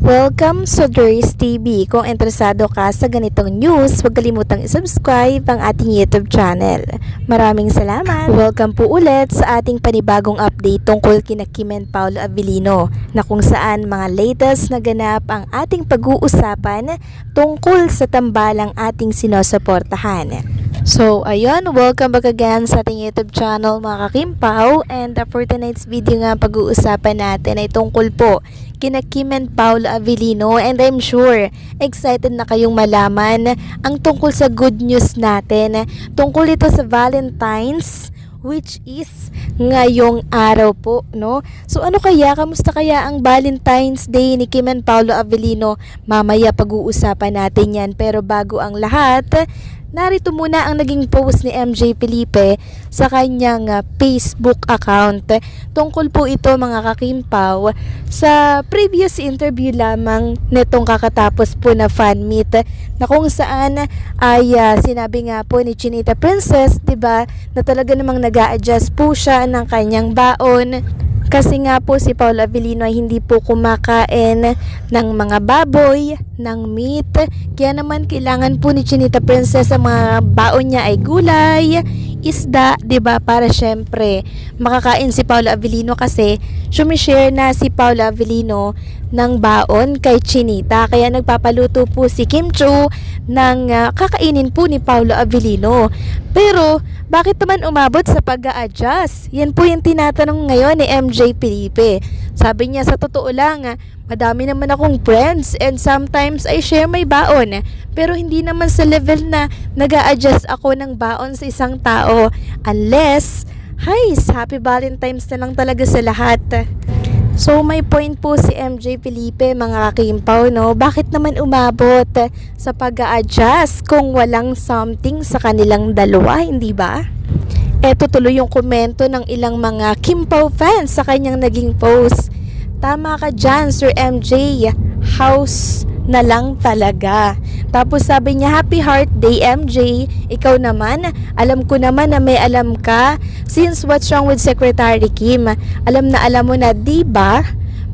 Welcome sa Doris TV. Kung interesado ka sa ganitong news, huwag kalimutang i-subscribe ang ating YouTube channel. Maraming salamat. Welcome po ulit sa ating panibagong update tungkol kina Kim and Paolo Avellino, na kung saan mga latest na ganap ang ating pag-uusapan tungkol sa tambalang ating sinusuportahan. So, ayun, welcome back again sa ating YouTube channel mga kakimpaw. And for tonight's video nga, pag-uusapan natin ay tungkol po kina Kim and Paolo Avellino, and I'm sure excited na kayong malaman ang tungkol sa good news natin. Tungkol ito sa Valentine's, which is ngayong araw po, no? So ano kaya, kamusta kaya ang Valentine's Day ni Kim and Paolo Avellino? Mamaya pag-uusapan natin yan, pero bago ang lahat, narito muna ang naging post ni MJ Felipe sa kanyang Facebook account. Tungkol po ito mga kakimpaw sa previous interview lamang nitong kakatapos po na fan meet, na kung saan ay sinabi nga po ni Chinita Princess, 'di ba, na talaga namang nag-a-adjust po siya ng kanyang baon. Kasi nga po si Paolo Avellino ay hindi po kumakain ng mga baboy, ng meat. Kaya naman kailangan po ni Chinita Princess ang mga baon niya ay gulay, isda, 'di ba? Para syempre makakain si Paolo Avellino, kasi sumishare na si Paolo Avellino ng baon kay Chinita. Kaya nagpapaluto po si Kim Chiu ng kakainin po ni Paolo Avellino. Pero bakit naman umabot sa pag-a-adjust? Yan po yung tinatanong ngayon ni MJ Felipe. Sabi niya, sa totoo lang, madami naman akong friends and sometimes I share my baon. Pero hindi naman sa level na nag-a-adjust ako ng baon sa isang tao. Unless, happy Valentine's na lang talaga sa lahat. So may point po si MJ Felipe mga kakimpaw, no? Bakit naman umabot sa pag-a-adjust kung walang something sa kanilang dalawa, hindi ba? Eto tuloy yung komento ng ilang mga Kimpaw fans sa kanyang naging post. Tama ka dyan, Sir MJ, house na lang talaga. Tapos sabi niya, Happy Heart Day MJ, ikaw naman, alam ko naman na may alam ka. Since what's wrong with Secretary Kim, alam mo na, diba?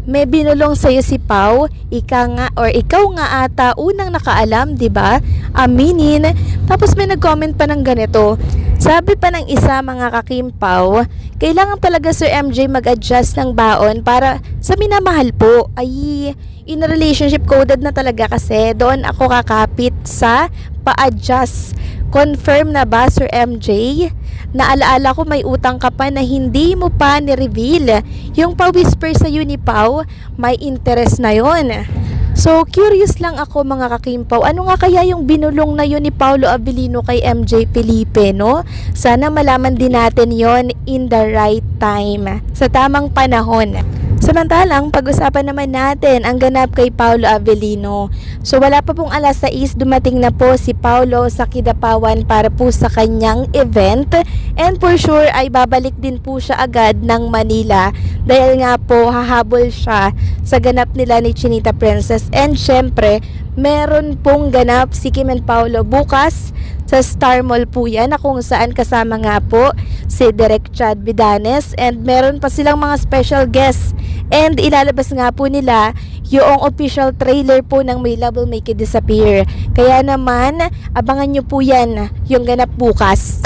May binulong sa'yo si Pau, ikaw nga ata unang nakaalam, diba? Aminin. Tapos may nag-comment pa ng ganito. Sabi pa ng isa mga kakimpaw, kailangan talaga Sir MJ mag-adjust ng baon para sa minamahal po. Ay, in a relationship coded na talaga, kasi doon ako kakapit sa pa-adjust. Confirm na ba Sir MJ? Naalaala ko may utang ka pa na hindi mo pa ni-reveal. Yung pa-whisper sa ni Pau, may interest na yon. So curious lang ako mga kakimpaw, ano nga kaya yung binulong na yun ni Paolo Avellino kay MJ Felipe, no? Sana malaman din natin yon in the right time, sa tamang panahon. Samantalang, pag-usapan naman natin ang ganap kay Paolo Avellino. So wala pa pong alas 6, dumating na po si Paolo sa Kidapawan para po sa kanyang event. And for sure ay babalik din po siya agad ng Manila, dahil nga po hahabol siya sa ganap nila ni Chinita Princess. And syempre, meron pong ganap si Kim and Paolo bukas sa Star Mall po yan, na kung saan kasama nga po si Direk Chad Vidanes, and meron pa silang mga special guests. And ilalabas nga po nila yung official trailer po ng My Love Will Make You Disappear. Kaya naman, abangan nyo po yan, yung ganap bukas.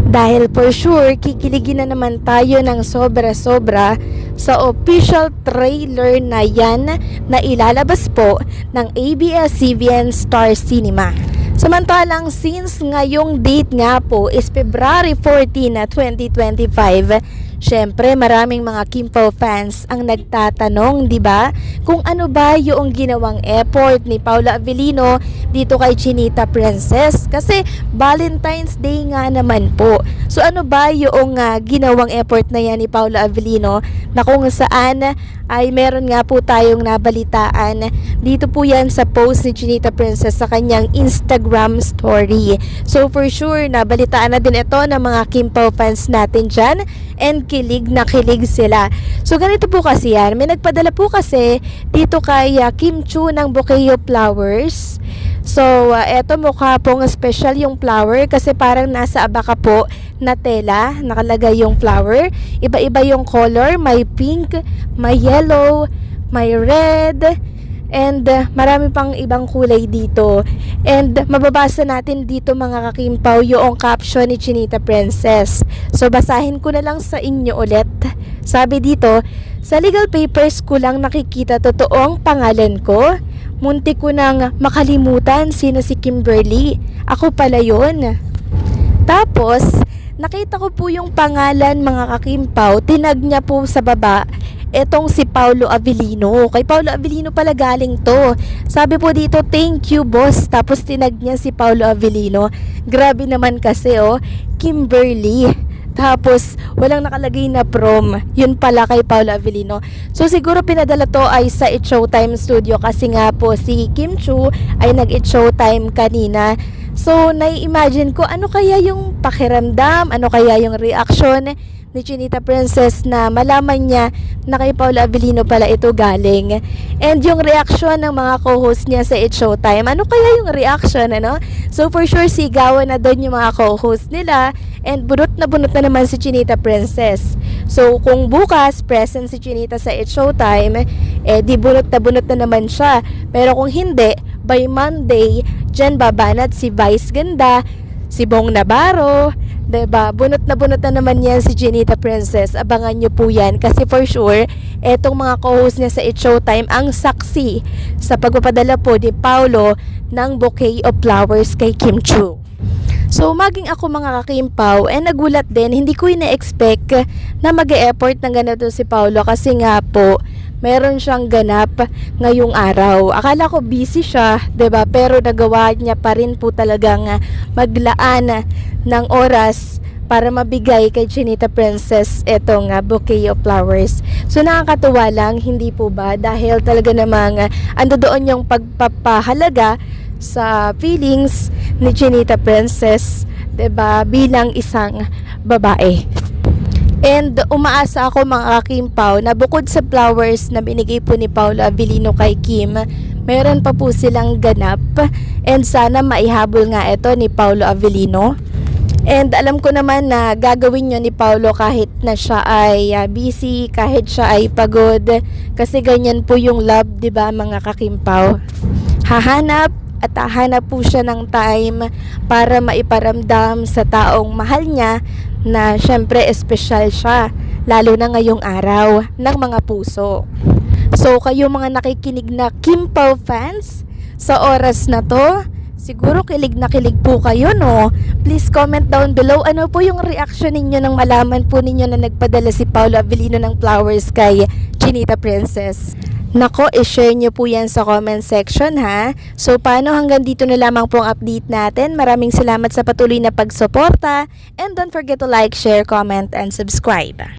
Dahil for sure, kikiligin na naman tayo ng sobra-sobra sa official trailer na yan na ilalabas po ng ABS-CBN Star Cinema. Samantalang since ngayong date nga po is February 14 na 2025, syempre maraming mga Kimpaw fans ang nagtatanong, di ba? Kung ano ba yung ginawang effort ni Paolo Avellino dito kay Chinita Princess, kasi Valentine's Day nga naman po. So ano ba yung ginawang effort na yan ni Paolo Avellino, na kung saan ay meron nga po tayong nabalitaan. Dito po yan sa post ni Chinita Princess sa kanyang Instagram story. So for sure, nabalitaan na din ito ng mga Kimpaw fans natin dyan, and kilig na kilig sila. So ganito po kasi yan, may nagpadala po kasi dito kay Kim Chiu ng bouquet of flowers. So eto, mukha pong special yung flower, kasi parang nasa abaka po na tela nakalagay yung flower. Iba-iba yung color, may pink, may yellow, may red, And marami pang ibang kulay dito. And mababasa natin dito mga kakimpaw yung caption ni Chinita Princess. So basahin ko na lang sa inyo ulit. Sabi dito, sa legal papers ko lang nakikita totoong pangalan ko. Muntik ko nang makalimutan sino si Kimberly. Ako pala yun. Tapos, nakita ko po yung pangalan mga kakimpaw. Tinag niya po sa baba etong si Paulo Avellino. Kay Paulo Avellino pala galing to. Sabi po dito, thank you boss. Tapos tinag niya si Paulo Avellino. Grabe naman kasi Kimberly. Tapos walang nakalagay na prom. Yun pala kay Paulo Avellino. So siguro pinadala to ay sa It Showtime Studio kasi nga po si Kim Chu ay nag-It Showtime kanina. So nai-imagine ko ano kaya yung pakiramdam, ano kaya yung reaction ni Chinita Princess na malaman niya na kay Paulo Avellino pala ito galing. And yung reaction ng mga co-host niya sa It Showtime, ano kaya yung reaction, ano? So for sure, sigawan na doon yung mga co-host nila and bunot na naman si Chinita Princess. So kung bukas, present si Chinita sa It Showtime, di bunot na naman siya. Pero kung hindi, by Monday, dyan babanat si Vice Ganda, si Bong Navarro, diba? Bunot na naman yan si Chinita Princess. Abangan nyo po yan kasi for sure, etong mga co-host niya sa It Showtime ang saksi sa pagpapadala po ni Paulo ng bouquet of flowers kay Kim Chu. So, maging ako mga kakimpaw, nagulat din, hindi ko ina-expect na mag-e-effort ng ganito si Paulo kasi nga po, meron siyang ganap ngayong araw. Akala ko busy siya, 'di ba? Pero nagawa niya pa rin po talagang maglaan ng oras para mabigay kay Chinita Princess etong bouquet of flowers. So nakakatuwa lang, hindi po ba? Dahil talaga namang ando doon yung pagpapahalaga sa feelings ni Chinita Princess, 'di ba? Bilang isang babae. And umaasa ako mga kakimpaw na bukod sa flowers na binigay po ni Paulo Avellino kay Kim, meron pa po silang ganap and sana maihabol nga ito ni Paulo Avellino. And alam ko naman na gagawin nyo ni Paulo kahit na siya ay busy, kahit siya ay pagod, kasi ganyan po yung love, 'di ba mga kakimpaw? Hahanap po siya ng time para maiparamdam sa taong mahal niya na syempre espesyal siya, lalo na ngayong araw ng mga puso. So kayo mga nakikinig na Kim Pao fans, sa oras na to, siguro kilig na kilig po kayo, no? Please comment down below ano po yung reaction ninyo nang malaman po ninyo na nagpadala si Paulo Avellino ng flowers kay Chinita Princess. Nako, i-share nyo po yan sa comment section ha. So paano, hanggang dito na lamang po ang update natin. Maraming salamat sa patuloy na pagsuporta and don't forget to like, share, comment, and subscribe.